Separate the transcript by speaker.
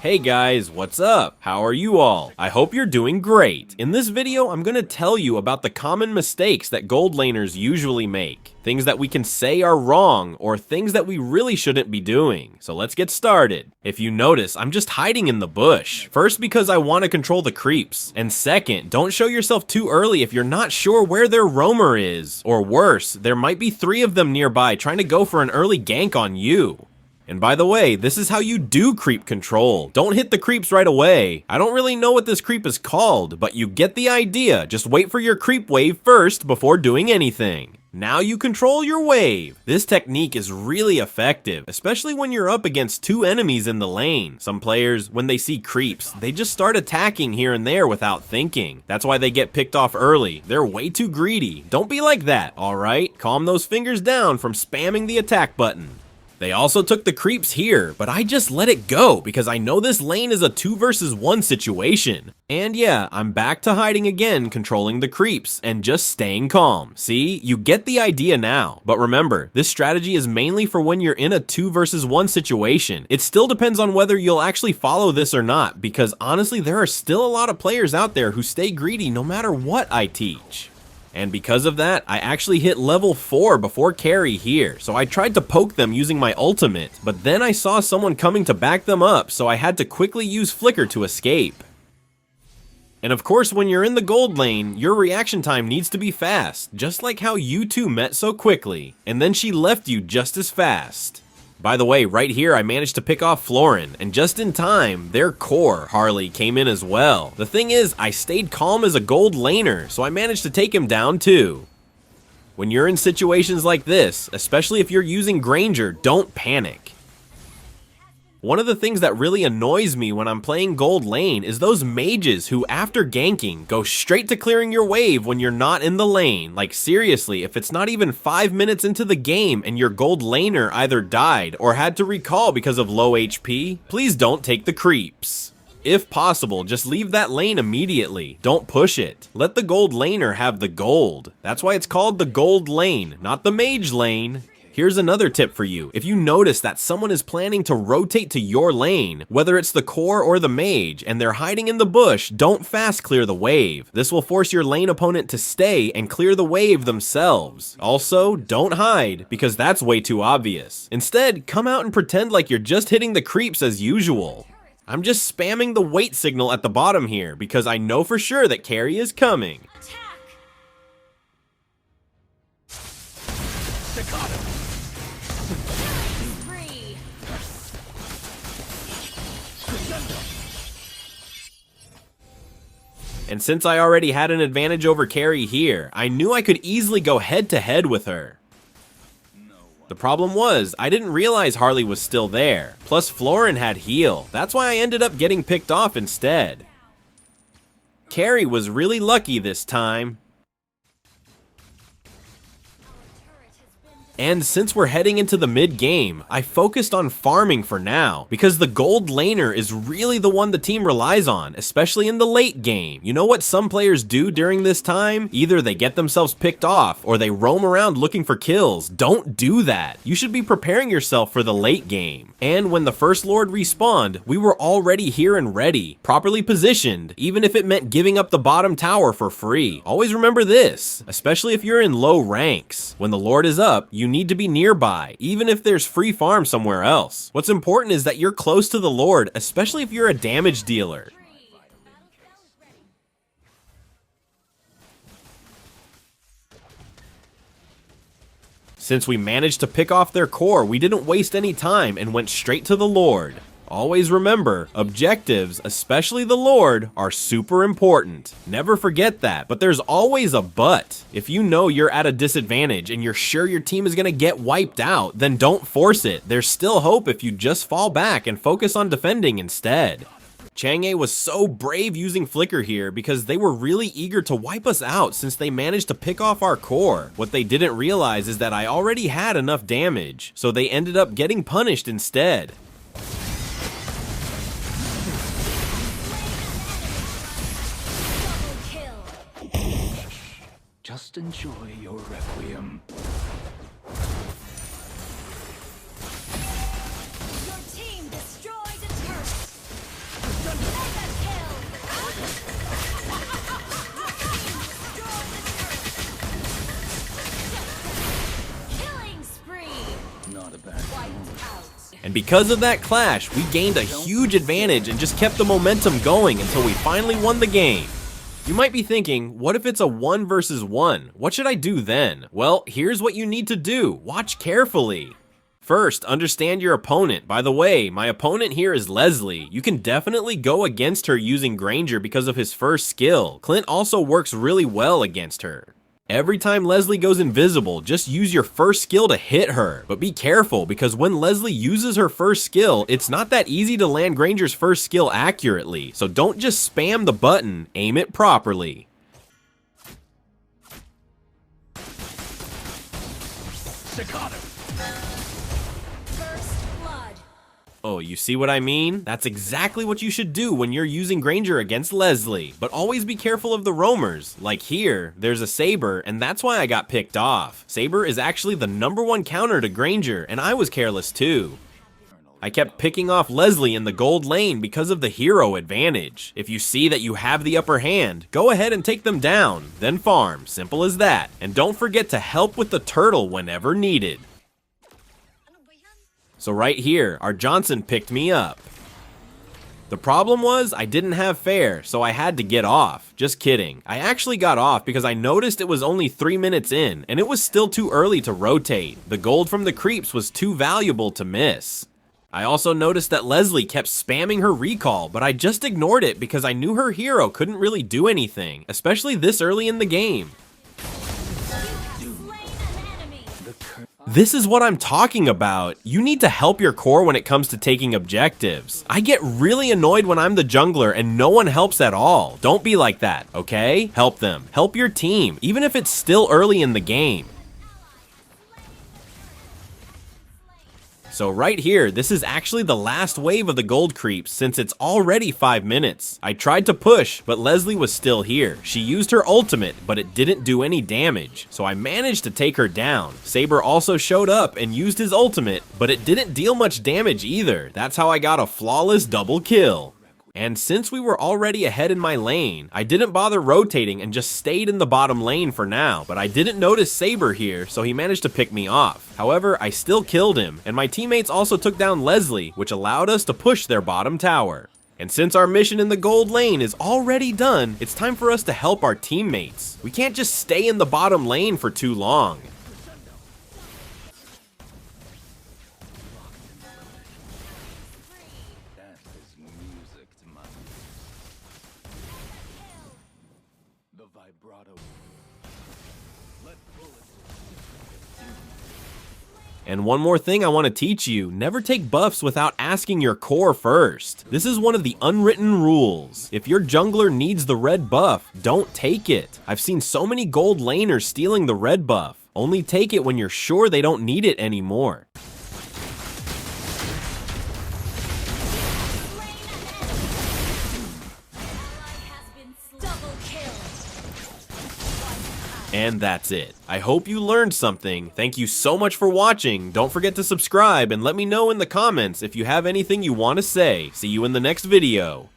Speaker 1: Hey guys, what's up? How are you all? I hope you're doing great. In this video, I'm gonna tell you about the common mistakes that gold laners usually make. Things that we can say are wrong, or things that we really shouldn't be doing. So let's get started. If you notice, I'm just hiding in the bush. First, because I want to control the creeps. And second, don't show yourself too early if you're not sure where their roamer is. Or worse, there might be 3 of them nearby trying to go for an early gank on you. And by the way, this is how you do creep control. Don't hit the creeps right away. I don't really know what this creep is called, but you get the idea. Just wait for your creep wave first before doing anything. Now you control your wave. This technique is really effective, especially when you're up against 2 enemies in the lane. Some players, when they see creeps, they just start attacking here and there without thinking. That's why they get picked off early. They're way too greedy. Don't be like that, alright? Calm those fingers down from spamming the attack button. They also took the creeps here, but I just let it go because I know this lane is a 2 versus 1 situation. And yeah, I'm back to hiding again, controlling the creeps and just staying calm. See, you get the idea now. But remember, this strategy is mainly for when you're in a 2 versus 1 situation. It still depends on whether you'll actually follow this or not, because honestly, there are still a lot of players out there who stay greedy no matter what I teach. And because of that, I actually hit level 4 before carry here, so I tried to poke them using my ultimate, but then I saw someone coming to back them up, so I had to quickly use flicker to escape. And of course, when you're in the gold lane, your reaction time needs to be fast, just like how you two met so quickly, and then she left you just as fast. By the way, right here I managed to pick off Florin, and just in time, their core, Harley, came in as well. The thing is, I stayed calm as a gold laner, so I managed to take him down too. When you're in situations like this, especially if you're using Granger, don't panic. One of the things that really annoys me when I'm playing gold lane is those mages who, after ganking, go straight to clearing your wave when you're not in the lane. Like seriously, if it's not even 5 minutes into the game and your gold laner either died or had to recall because of low HP, please don't take the creeps. If possible, just leave that lane immediately. Don't push it. Let the gold laner have the gold. That's why it's called the gold lane, not the mage lane. Here's another tip for you. If you notice that someone is planning to rotate to your lane, whether it's the core or the mage, and they're hiding in the bush, don't fast clear the wave. This will force your lane opponent to stay and clear the wave themselves. Also, don't hide, because that's way too obvious. Instead, come out and pretend like you're just hitting the creeps as usual. I'm just spamming the wait signal at the bottom here, because I know for sure that carry is coming. And since I already had an advantage over carry here, I knew I could easily go head to head with her. The problem was, I didn't realize Harley was still there. Plus Florin had heal. That's why I ended up getting picked off instead. Carry was really lucky this time. And since we're heading into the mid-game, I focused on farming for now, because the gold laner is really the one the team relies on, especially in the late game. You know what some players do during this time? Either they get themselves picked off, or they roam around looking for kills. Don't do that. You should be preparing yourself for the late game. And when the first lord respawned, we were already here and ready, properly positioned, even if it meant giving up the bottom tower for free. Always remember this, especially if you're in low ranks. When the lord is up, you need to be nearby, even if there's free farm somewhere else. What's important is that you're close to the lord, especially if you're a damage dealer. Since we managed to pick off their core, we didn't waste any time and went straight to the lord. Always remember, objectives, especially the lord, are super important. Never forget that, but there's always a but. If you know you're at a disadvantage and you're sure your team is gonna get wiped out, then don't force it. There's still hope if you just fall back and focus on defending instead. Chang'e was so brave using flicker here because they were really eager to wipe us out since they managed to pick off our core. What they didn't realize is that I already had enough damage, so they ended up getting punished instead.
Speaker 2: Just enjoy your requiem.
Speaker 3: Your team destroyed a turret.
Speaker 1: And because of that clash, we gained a huge advantage and just kept the momentum going until we finally won the game. You might be thinking, what if it's a 1 versus 1? What should I do then? Well, here's what you need to do. Watch carefully. First, understand your opponent. By the way, my opponent here is Leslie. You can definitely go against her using Granger because of his first skill. Clint also works really well against her. Every time Leslie goes invisible, just use your first skill to hit her. But be careful, because when Leslie uses her first skill, it's not that easy to land Granger's first skill accurately. So don't just spam the button, aim it properly.
Speaker 2: Staccato.
Speaker 1: Oh, you see what I mean? That's exactly what you should do when you're using Granger against Leslie. But always be careful of the roamers. Like here, there's a Saber, and that's why I got picked off. Saber is actually the #1 counter to Granger, and I was careless too. I kept picking off Leslie in the gold lane because of the hero advantage. If you see that you have the upper hand, go ahead and take them down, then farm. Simple as that. And don't forget to help with the turtle whenever needed. So right here, our Johnson picked me up. The problem was I didn't have fair, so I had to get off. Just kidding. I actually got off because I noticed it was only 3 minutes in, and it was still too early to rotate. The gold from the creeps was too valuable to miss. I also noticed that Leslie kept spamming her recall, but I just ignored it because I knew her hero couldn't really do anything, especially this early in the game. This is what I'm talking about. You need to help your core when it comes to taking objectives. I get really annoyed when I'm the jungler and no one helps at all. Don't be like that, okay? Help them. Help your team, even if it's still early in the game. So right here, this is actually the last wave of the gold creeps since it's already 5 minutes. I tried to push, but Leslie was still here. She used her ultimate, but it didn't do any damage, so I managed to take her down. Saber also showed up and used his ultimate, but it didn't deal much damage either. That's how I got a flawless double kill. And since we were already ahead in my lane, I didn't bother rotating and just stayed in the bottom lane for now, but I didn't notice Saber here, so he managed to pick me off. However, I still killed him, and my teammates also took down Leslie, which allowed us to push their bottom tower. And since our mission in the gold lane is already done, it's time for us to help our teammates. We can't just stay in the bottom lane for too long. And one more thing I want to teach you, never take buffs without asking your core first. This is one of the unwritten rules. If your jungler needs the red buff, don't take it. I've seen so many gold laners stealing the red buff. Only take it when you're sure they don't need it anymore. And that's it. I hope you learned something. Thank you so much for watching. Don't forget to subscribe and let me know in the comments if you have anything you want to say. See you in the next video.